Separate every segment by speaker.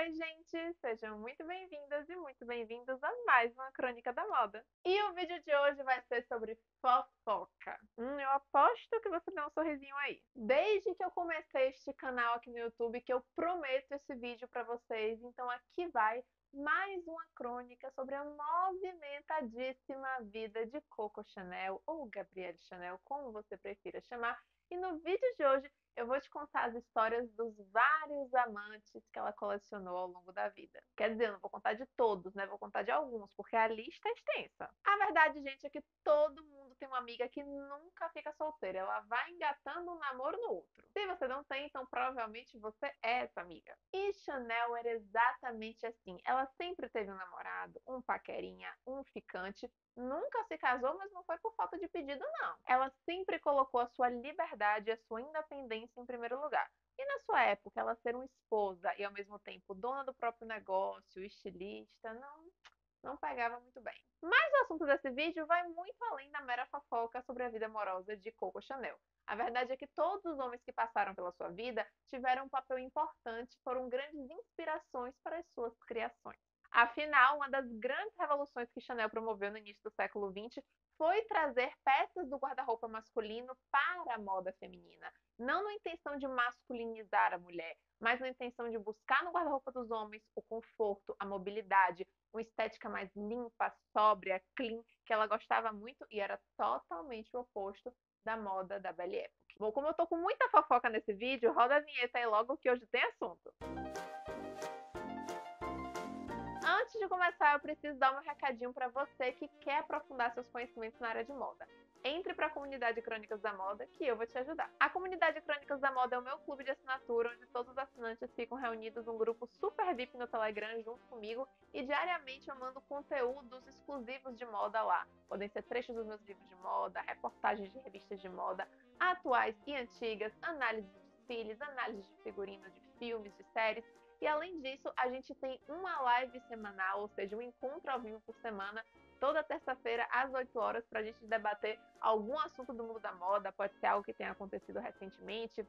Speaker 1: Oi, gente! Sejam muito bem-vindas e muito bem-vindos a mais uma Crônica da Moda. E o vídeo de hoje vai ser sobre fofoca. Eu aposto que você deu um sorrisinho aí. Desde que eu comecei este canal aqui no YouTube, que eu prometo esse vídeo pra vocês, então aqui vai mais uma crônica sobre a movimentadíssima vida de Coco Chanel, ou Gabrielle Chanel, como você prefira chamar. E no vídeo de hoje eu vou te contar as histórias dos vários amantes que ela colecionou ao longo da vida. Quer dizer, eu não vou contar de todos, né? Vou contar de alguns, porque a lista é extensa. A verdade, gente, é que todo mundo tem uma amiga que nunca fica solteira. Ela vai engatando um namoro no outro. Se você não tem, então provavelmente você é essa amiga. E Chanel era exatamente assim. Ela sempre teve um namorado, um paquerinha, um ficante. Nunca se casou, mas não foi por falta de pedido, não. Ela sempre colocou a sua liberdade e a sua independência em primeiro lugar. E na sua época, ela ser uma esposa e ao mesmo tempo dona do próprio negócio, estilista, não pegava muito bem. Mas o assunto desse vídeo vai muito além da mera fofoca sobre a vida amorosa de Coco Chanel. A verdade é que todos os homens que passaram pela sua vida tiveram um papel importante, foram grandes inspirações para as suas criações. Afinal, uma das grandes revoluções que Chanel promoveu no início do século XX foi trazer peças do guarda-roupa masculino para a moda feminina. Não na intenção de masculinizar a mulher, mas na intenção de buscar no guarda-roupa dos homens o conforto, a mobilidade, uma estética mais limpa, sóbria, clean, que ela gostava muito e era totalmente o oposto da moda da Belle Époque. Bom, como eu tô com muita fofoca nesse vídeo, roda a vinheta aí logo que hoje tem assunto. Antes de começar, eu preciso dar um recadinho para você que quer aprofundar seus conhecimentos na área de moda. Entre para a comunidade Crônicas da Moda, que eu vou te ajudar. A comunidade Crônicas da Moda é o meu clube de assinatura, onde todos os assinantes ficam reunidos num grupo super VIP no Telegram junto comigo e diariamente eu mando conteúdos exclusivos de moda lá. Podem ser trechos dos meus livros de moda, reportagens de revistas de moda, atuais e antigas, análise de desfiles, análise de figurino de filmes, de séries. E além disso, a gente tem uma live semanal, ou seja, um encontro ao vivo por semana, toda terça-feira às 8 horas, para a gente debater algum assunto do mundo da moda, pode ser algo que tenha acontecido recentemente,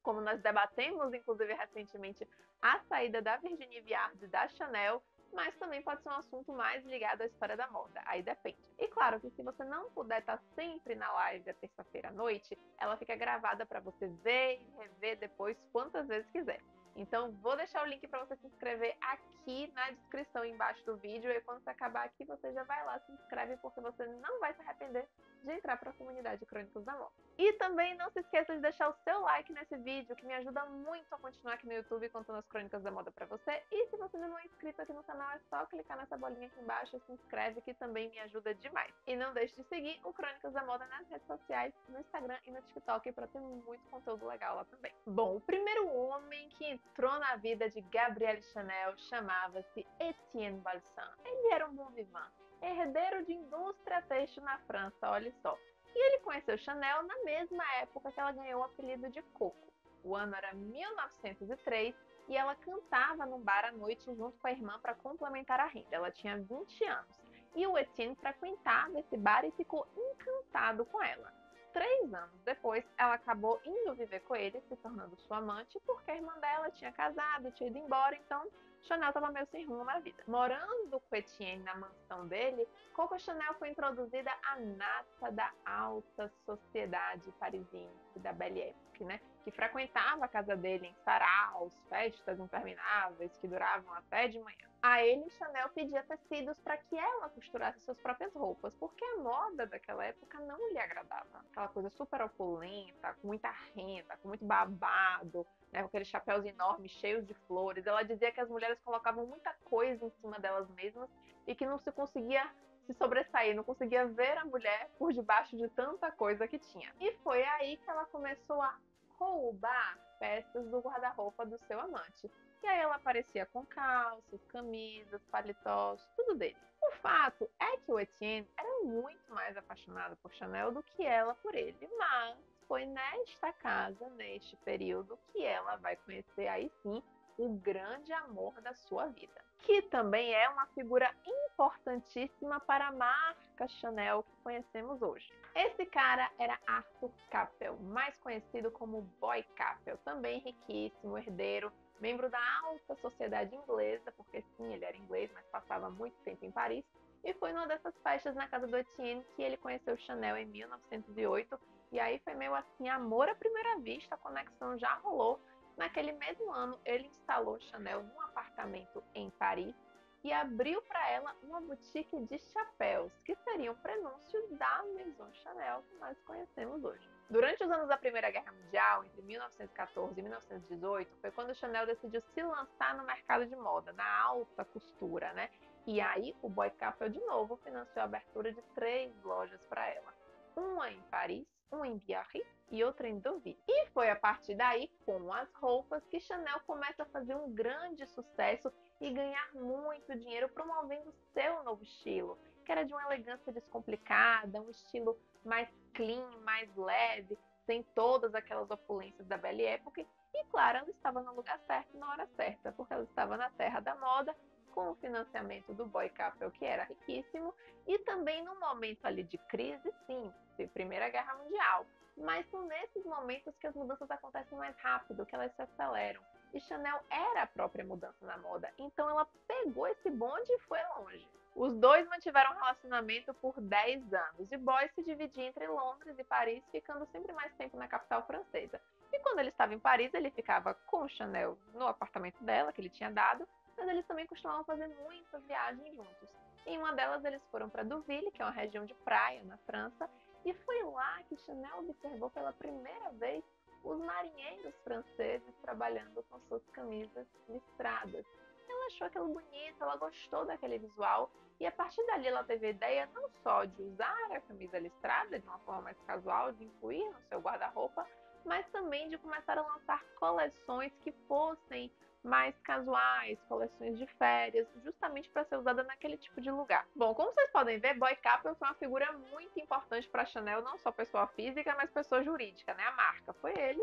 Speaker 1: como nós debatemos, inclusive, recentemente, a saída da Virginie Viard da Chanel, mas também pode ser um assunto mais ligado à história da moda, aí depende. E claro que se você não puder estar sempre na live à terça-feira à noite, ela fica gravada para você ver e rever depois quantas vezes quiser. Então, vou deixar o link para você se inscrever aqui na descrição embaixo do vídeo e quando você acabar aqui, você já vai lá, se inscreve, porque você não vai se arrepender de entrar para a comunidade Crônicas da Moda. E também não se esqueça de deixar o seu like nesse vídeo, que me ajuda muito a continuar aqui no YouTube contando as Crônicas da Moda para você. E se você ainda não é inscrito aqui no canal, é só clicar nessa bolinha aqui embaixo e se inscreve, que também me ajuda demais. E não deixe de seguir o Crônicas da Moda nas redes sociais, no Instagram e no TikTok, para ter muito conteúdo legal lá também. Bom, o primeiro homem que entrou na vida de Gabrielle Chanel chamava-se Etienne Balsan. Ele era um bon vivant, herdeiro de indústria têxtil na França, olha só. E ele conheceu Chanel na mesma época que ela ganhou o apelido de Coco. O ano era 1903 e ela cantava num bar à noite junto com a irmã para complementar a renda. Ela tinha 20 anos. E o Etienne frequentava esse bar e ficou encantado com ela. 3 anos depois, ela acabou indo viver com ele, se tornando sua amante, porque a irmã dela tinha casado, tinha ido embora, então Chanel estava meio sem rumo na vida. Morando com Etienne na mansão dele, Coco Chanel foi introduzida à nata da alta sociedade parisiense da Belle Époque, né? Que frequentava a casa dele em saraus, festas intermináveis que duravam até de manhã. A ele, Chanel pedia tecidos para que ela costurasse suas próprias roupas, porque a moda daquela época não lhe agradava. Aquela coisa super opulenta, com muita renda, com muito babado, né, com aqueles chapéus enormes, cheios de flores. Ela dizia que as mulheres colocavam muita coisa em cima delas mesmas e que não se conseguia se sobressair, não conseguia ver a mulher por debaixo de tanta coisa que tinha. E foi aí que ela começou a roubar peças do guarda-roupa do seu amante. E aí ela aparecia com calças, camisas, paletós, tudo dele. O fato é que o Etienne era muito mais apaixonado por Chanel do que ela por ele, mas foi nesta casa, neste período, que ela vai conhecer aí sim o grande amor da sua vida, que também é uma figura importantíssima para a marca Chanel que conhecemos hoje. Esse cara era Arthur Capel, mais conhecido como Boy Capel, também riquíssimo, herdeiro membro da alta sociedade inglesa, porque sim, ele era inglês, mas passava muito tempo em Paris, e foi numa dessas festas na casa do Etienne que ele conheceu Chanel em 1908, e aí foi meio assim, amor à primeira vista, a conexão já rolou. Naquele mesmo ano, ele instalou Chanel num apartamento em Paris e abriu para ela uma boutique de chapéus, que seria um prenúncio da Maison Chanel que nós conhecemos hoje. Durante os anos da Primeira Guerra Mundial, entre 1914 e 1918, foi quando Chanel decidiu se lançar no mercado de moda, na alta costura, né? E aí o Boy Capel de novo financiou a abertura de 3 lojas para ela. Uma em Paris, uma em Biarritz e outra em Deauville. E foi a partir daí, com as roupas, que Chanel começa a fazer um grande sucesso e ganhar muito dinheiro promovendo seu novo estilo, que era de uma elegância descomplicada, um estilo mais clean, mais leve, sem todas aquelas opulências da Belle Époque. E claro, ela estava no lugar certo na hora certa, porque ela estava na terra da moda, com o financiamento do Boy Capel, que era riquíssimo, e também num momento ali de crise, sim, de Primeira Guerra Mundial. Mas são nesses momentos que as mudanças acontecem mais rápido, que elas se aceleram. E Chanel era a própria mudança na moda, então ela pegou esse bonde e foi longe. Os dois mantiveram um relacionamento por 10 anos, e Boy se dividia entre Londres e Paris, ficando sempre mais tempo na capital francesa. E quando ele estava em Paris, ele ficava com Chanel no apartamento dela, que ele tinha dado, mas eles também costumavam fazer muitas viagens juntos. Em uma delas, eles foram para Deauville, que é uma região de praia na França, e foi lá que Chanel observou pela primeira vez os marinheiros franceses trabalhando com suas camisas listradas. Ela achou aquilo bonito, ela gostou daquele visual, e a partir dali ela teve a ideia não só de usar a camisa listrada de uma forma mais casual, de incluir no seu guarda-roupa, mas também de começar a lançar coleções que fossem mais casuais, coleções de férias, justamente para ser usada naquele tipo de lugar. Bom, como vocês podem ver, Boy Capel foi uma figura muito importante para a Chanel, não só pessoa física, mas pessoa jurídica, né? A marca. Foi ele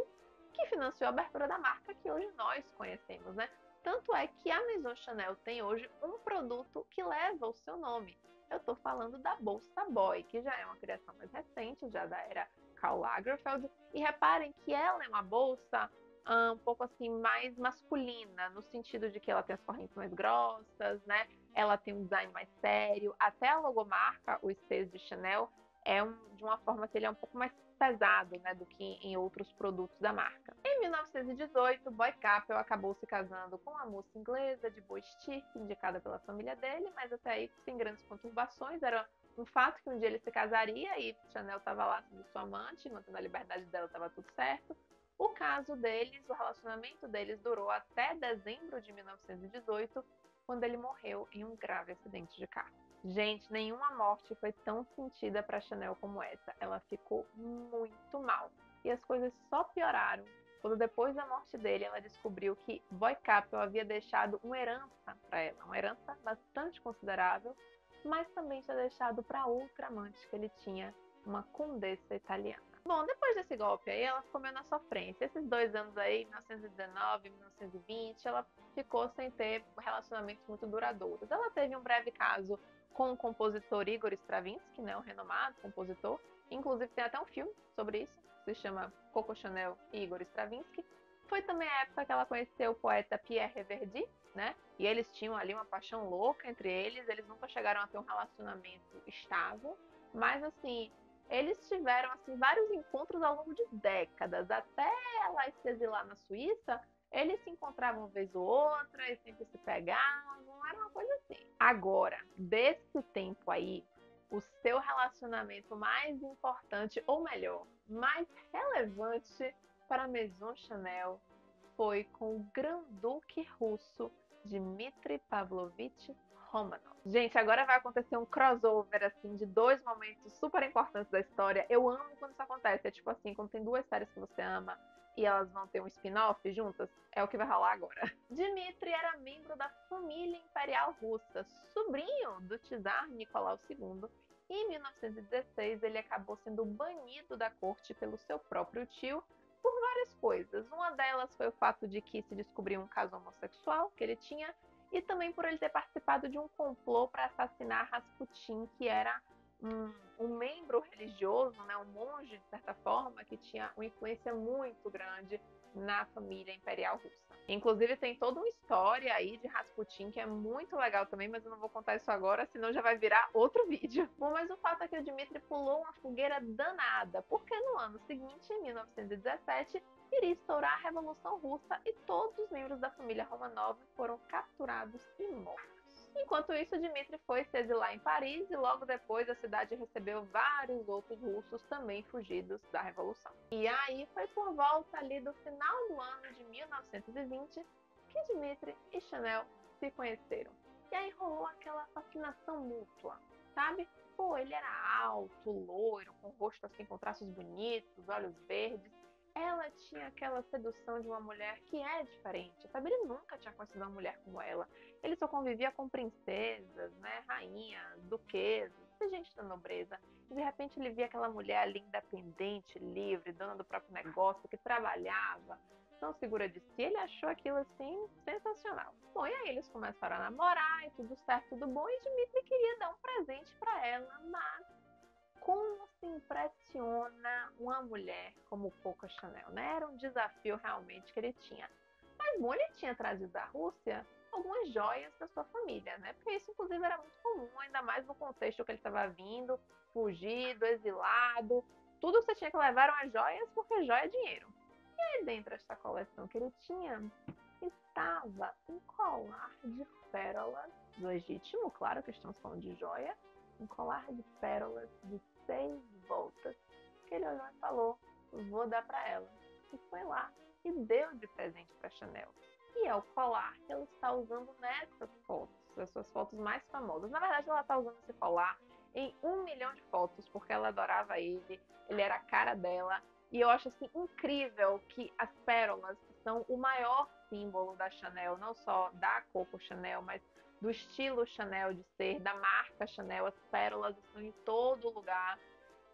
Speaker 1: que financiou a abertura da marca que hoje nós conhecemos, né? Tanto é que a Maison Chanel tem hoje um produto que leva o seu nome. Eu estou falando da Bolsa Boy, que já é uma criação mais recente, já da era Karl Lagerfeld. E reparem que ela é uma bolsa um pouco assim mais masculina, no sentido de que ela tem as correntes mais grossas, né? Ela tem um design mais sério, até a logomarca, o esteio de Chanel, de uma forma que ele é um pouco mais pesado, né, do que em outros produtos da marca. Em 1918, Boy Capel acabou se casando com uma moça inglesa de boa estirpe, indicada pela família dele, mas até aí sem grandes conturbações. Era um fato que um dia ele se casaria e Chanel estava lá sendo sua amante, mantendo a liberdade dela, estava tudo certo. O caso deles, o relacionamento deles durou até dezembro de 1918, quando ele morreu em um grave acidente de carro. Gente, nenhuma morte foi tão sentida para Chanel como essa. Ela ficou muito mal. E as coisas só pioraram quando depois da morte dele ela descobriu que Boy Capel havia deixado uma herança para ela, uma herança bastante considerável, mas também tinha deixado para outra amante que ele tinha, uma condessa italiana. Bom, depois desse golpe aí, ela ficou meio na sofrência. Esses 2 anos aí, 1919 e 1920, ela ficou sem ter relacionamentos muito duradouros. Ela teve um breve caso com o compositor Igor Stravinsky, né, um renomado compositor. Inclusive tem até um filme sobre isso, que se chama Coco Chanel e Igor Stravinsky. Foi também a época que ela conheceu o poeta Pierre Reverdy, né? E eles tinham ali uma paixão louca entre eles nunca chegaram a ter um relacionamento estável, mas assim, eles tiveram assim vários encontros ao longo de décadas, até ela se exilar na Suíça, eles se encontravam uma vez ou outra, e sempre se pegavam, era uma coisa assim. Agora, desse tempo aí, o seu relacionamento mais importante, ou melhor, mais relevante para a Maison Chanel foi com o Grand-Duque russo Dmitry Pavlovich Romanov. Gente, agora vai acontecer um crossover, assim, de 2 momentos super importantes da história. Eu amo quando isso acontece. É tipo assim, quando tem 2 séries que você ama e elas vão ter um spin-off juntas, é o que vai rolar agora. Dmitry era membro da família imperial russa, sobrinho do czar Nicolau II, e em 1916 ele acabou sendo banido da corte pelo seu próprio tio por várias coisas. Uma delas foi o fato de que se descobriu um caso homossexual que ele tinha, e também por ele ter participado de um complô para assassinar Rasputin, que era um membro religioso, né, um monge, de certa forma, que tinha uma influência muito grande na família imperial russa. Inclusive tem toda uma história aí de Rasputin que é muito legal também, mas eu não vou contar isso agora, senão já vai virar outro vídeo. Bom, mas o fato é que o Dmitri pulou uma fogueira danada, porque no ano seguinte, em 1917, iria estourar a Revolução Russa e todos os membros da família Romanov foram capturados e mortos. Enquanto isso, Dmitri foi se exilar em Paris e logo depois a cidade recebeu vários outros russos também fugidos da Revolução. E aí foi por volta ali do final do ano de 1920 que Dmitri e Chanel se conheceram. E aí rolou aquela fascinação mútua, sabe? Pô, ele era alto, loiro, com o rosto assim com traços bonitos, olhos verdes. Ela tinha aquela sedução de uma mulher que é diferente, sabe? Ele nunca tinha conhecido uma mulher como ela. Ele só convivia com princesas, né? Rainhas, duquesas, gente da nobreza. E de repente ele via aquela mulher ali independente, livre, dona do próprio negócio, que trabalhava, tão segura de si. Ele achou aquilo assim sensacional. Bom, e aí eles começaram a namorar e tudo certo, tudo bom. E Dmitri queria dar um presente para ela, mas como se impressiona uma mulher como Coco Chanel, né? Era um desafio realmente que ele tinha. Mas bom, ele tinha trazido da Rússia algumas joias da sua família, né? Porque isso, inclusive, era muito comum, ainda mais no contexto que ele estava vindo, fugido, exilado. Tudo que você tinha que levar eram as joias, porque joia é dinheiro. E aí, dentro desta coleção que ele tinha, estava um colar de pérolas legítimo, claro que estamos falando de joia, um colar de pérolas de 6 voltas, que ele olhou e falou, vou dar para ela. E foi lá e deu de presente para Chanel. E é o colar que ela está usando nessas fotos, as suas fotos mais famosas. Na verdade, ela está usando esse colar em 1 milhão de fotos, porque ela adorava ele era a cara dela. E eu acho assim incrível que as pérolas são o maior símbolo da Chanel, não só da Coco Chanel, mas do estilo Chanel de ser, da marca Chanel. As pérolas estão em todo lugar.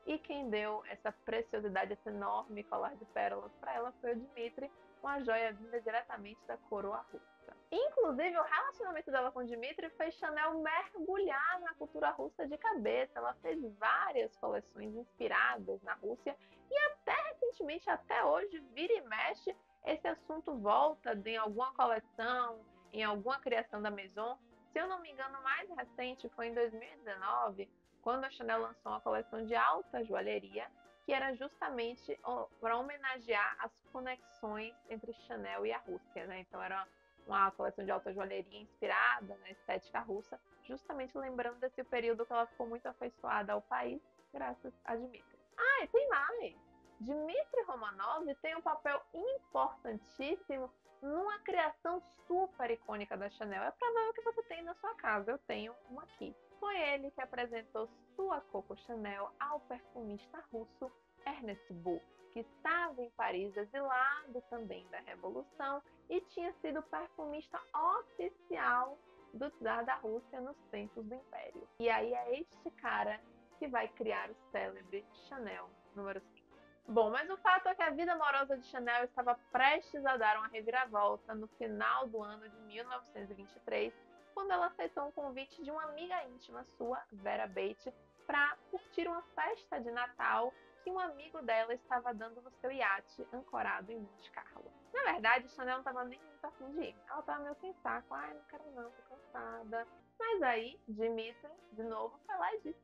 Speaker 1: E quem deu essa preciosidade, esse enorme colar de pérolas para ela foi o Dmitri, uma joia vinda diretamente da coroa russa. Inclusive, o relacionamento dela com o Dmitri fez Chanel mergulhar na cultura russa de cabeça. Ela fez várias coleções inspiradas na Rússia e até recentemente, até hoje, vira e mexe, esse assunto volta em alguma coleção, em alguma criação da Maison. Se eu não me engano, mais recente foi em 2019, quando a Chanel lançou uma coleção de alta joalheria, que era justamente para homenagear as conexões entre Chanel e a Rússia, né? Então era uma coleção de alta joalheria inspirada na estética russa, justamente lembrando desse período que ela ficou muito afeiçoada ao país, graças a Dmitri. Ah, e tem mais! Dmitri Romanov tem um papel importantíssimo numa criação super icônica da Chanel. É provável que você tenha na sua casa, eu tenho uma aqui. Foi ele que apresentou sua Coco Chanel ao perfumista russo Ernest Bull, que estava em Paris exilado também da Revolução e tinha sido perfumista oficial do czar da Rússia nos tempos do Império. E aí é este cara que vai criar o célebre Chanel número 5. Bom, mas o fato é que a vida amorosa de Chanel estava prestes a dar uma reviravolta no final do ano de 1923, quando ela aceitou um convite de uma amiga íntima sua, Vera Bate, para curtir uma festa de Natal que um amigo dela estava dando no seu iate ancorado em Monte Carlo. Na verdade, Chanel não estava nem muito afim de ir. Ela estava meio sem saco, ai, não quero não, tô cansada. Mas aí, Dmitri, de novo, foi lá e disse,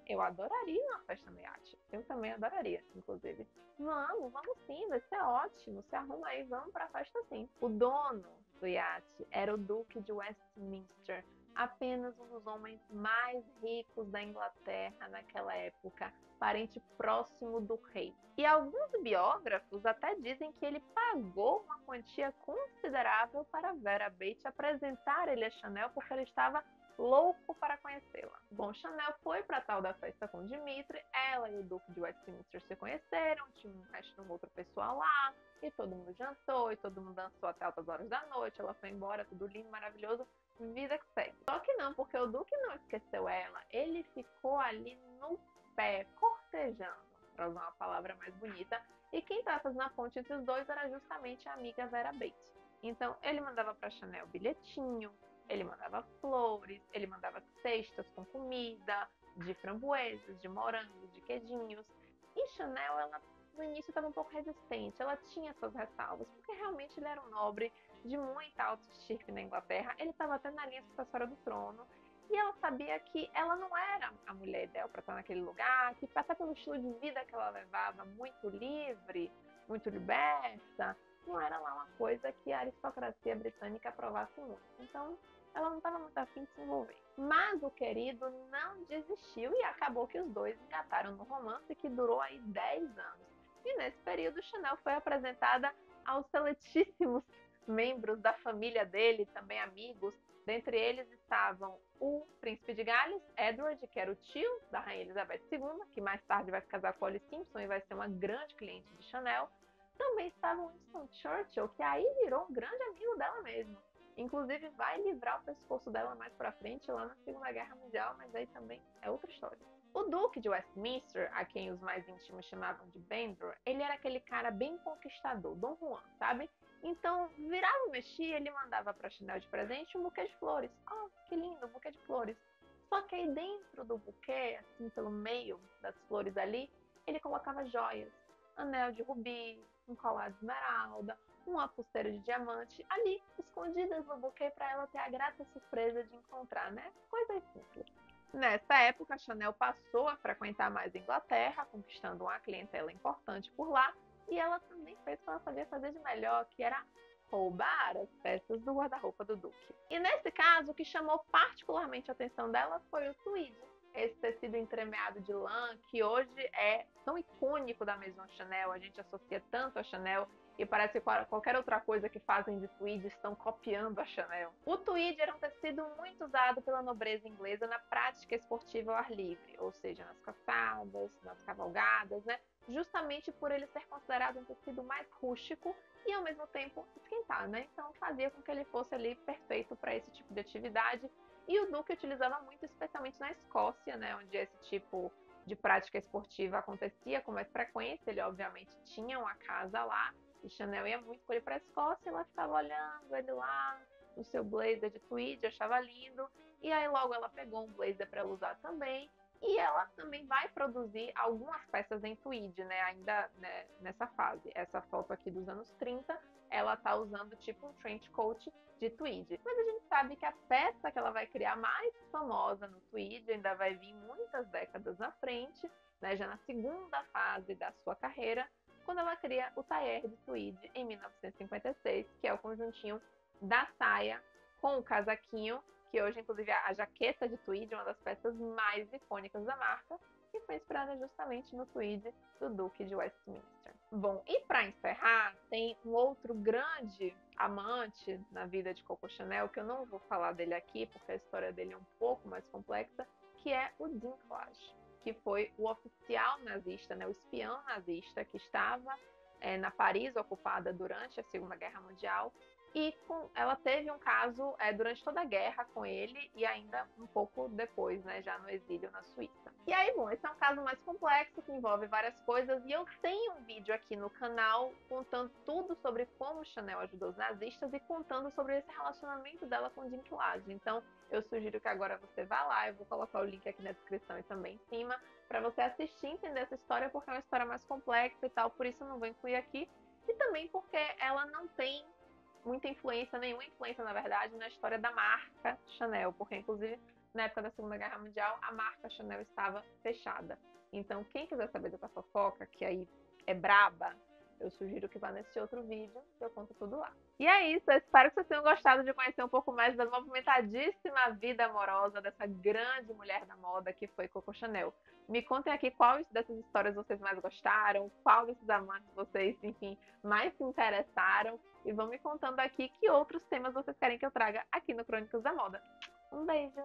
Speaker 1: eu adoraria uma festa no iate. Eu também adoraria, inclusive. Vamos sim, vai ser ótimo. Se arruma aí, vamos pra festa sim. O dono do iate era o Duque de Westminster, apenas um dos homens mais ricos da Inglaterra naquela época, parente próximo do rei. E alguns biógrafos até dizem que ele pagou uma quantia considerável para Vera Bate apresentar ele a Chanel, porque ele estava louco para conhecê-la. Bom, Chanel foi para tal da festa com Dmitri, ela e o Duque de Westminster se conheceram, tinha um resto de um outro pessoal lá, e todo mundo jantou, e todo mundo dançou até altas horas da noite, ela foi embora, tudo lindo, maravilhoso, vida que segue. Só que não, porque o Duque não esqueceu ela, ele ficou ali no pé, cortejando, para usar uma palavra mais bonita, e quem estava fazendo a ponte entre os dois era justamente a amiga Vera Bate. Então, ele mandava para Chanel bilhetinho, ele mandava flores, ele mandava cestas com comida, de framboesas, de morangos, de queijinhos. E Chanel, ela no início estava um pouco resistente, ela tinha suas ressalvas, porque realmente ele era um nobre de muita alta estirpe na Inglaterra, ele estava até na linha sucessória do trono, e ela sabia que ela não era a mulher ideal para estar naquele lugar, que até pelo estilo de vida que ela levava, muito livre, muito liberta, não era lá uma coisa que a aristocracia britânica aprovasse muito. Então, ela não estava muito afim de se envolver. Mas o querido não desistiu e acabou que os dois engataram no romance que durou aí 10 anos. E nesse período, Chanel foi apresentada aos seletíssimos membros da família dele, também amigos. Dentre eles estavam o príncipe de Gales, Edward, que era o tio da rainha Elizabeth II, que mais tarde vai se casar com Holly Simpson e vai ser uma grande cliente de Chanel. Também estava Winston Churchill, que aí virou um grande amigo dela mesmo. Inclusive vai livrar o pescoço dela mais pra frente, lá na Segunda Guerra Mundial, mas aí também é outra história. O Duque de Westminster, a quem os mais íntimos chamavam de Bendrall, ele era aquele cara bem conquistador, Dom Juan, sabe? Então, virava e mexia, ele mandava pra Chanel de presente um buquê de flores. Oh, que lindo, um buquê de flores. Só que aí dentro do buquê, assim, pelo meio das flores ali, ele colocava joias. Anel de rubi, um colar de esmeralda, uma pulseira de diamante, ali, escondidas no buquê para ela ter a grata surpresa de encontrar, né? Coisas simples. Nessa época, a Chanel passou a frequentar mais a Inglaterra, conquistando uma clientela importante por lá, e ela também fez o que ela sabia fazer de melhor, que era roubar as peças do guarda-roupa do Duque. E nesse caso, o que chamou particularmente a atenção dela foi o tweed, esse tecido entremeado de lã, que hoje é tão icônico da Maison Chanel, a gente associa tanto a Chanel, e parece que qualquer outra coisa que fazem de tweed estão copiando a Chanel. O tweed era um tecido muito usado pela nobreza inglesa na prática esportiva ao ar livre, ou seja, nas caçadas, nas cavalgadas, né? Justamente por ele ser considerado um tecido mais rústico e ao mesmo tempo esquentar, né? Então fazia com que ele fosse ali perfeito para esse tipo de atividade. E o Duque utilizava muito, especialmente na Escócia, né? Onde esse tipo de prática esportiva acontecia com mais frequência. Ele obviamente tinha uma casa lá. E Chanel ia muito com ele para a Escócia e ela ficava olhando ele lá no seu blazer de tweed, achava lindo. E aí logo ela pegou um blazer para ela usar também. E ela também vai produzir algumas peças em tweed, né? Ainda né, nessa fase. Essa foto aqui dos anos 30, ela tá usando tipo um trench coat de tweed. Mas a gente sabe que a peça que ela vai criar mais famosa no tweed ainda vai vir muitas décadas na frente, né? Já na segunda fase da sua carreira, quando ela cria o tailleur de tweed em 1956, que é o conjuntinho da saia com o casaquinho, que hoje, inclusive, a jaqueta de tweed é uma das peças mais icônicas da marca, e foi inspirada justamente no tweed do Duque de Westminster. Bom, e para encerrar, tem um outro grande amante na vida de Coco Chanel, que eu não vou falar dele aqui, porque a história dele é um pouco mais complexa, que é o Dinklage, que foi o oficial nazista, né, o espião nazista que estava na Paris ocupada durante a Segunda Guerra Mundial. E ela teve um caso durante toda a guerra com ele e ainda um pouco depois, né, já no exílio na Suíça. E aí, bom, esse é um caso mais complexo que envolve várias coisas e eu tenho um vídeo aqui no canal contando tudo sobre como Chanel ajudou os nazistas e contando sobre esse relacionamento dela com o Dinklage. Então, eu sugiro que agora você vá lá, eu vou colocar o link aqui na descrição e também em cima, para você assistir e entender essa história, porque é uma história mais complexa e tal, por isso eu não vou incluir aqui. E também porque ela não tem muita influência, nenhuma influência, na verdade, na história da marca Chanel, porque, inclusive, na época da Segunda Guerra Mundial, a marca Chanel estava fechada. Então, quem quiser saber dessa fofoca, que aí é braba, eu sugiro que vá nesse outro vídeo, que eu conto tudo lá. E é isso, eu espero que vocês tenham gostado de conhecer um pouco mais da movimentadíssima vida amorosa dessa grande mulher da moda que foi Coco Chanel. Me contem aqui quais dessas histórias vocês mais gostaram, qual desses amantes vocês, enfim, mais se interessaram. E vão me contando aqui que outros temas vocês querem que eu traga aqui no Crônicas da Moda. Um beijo!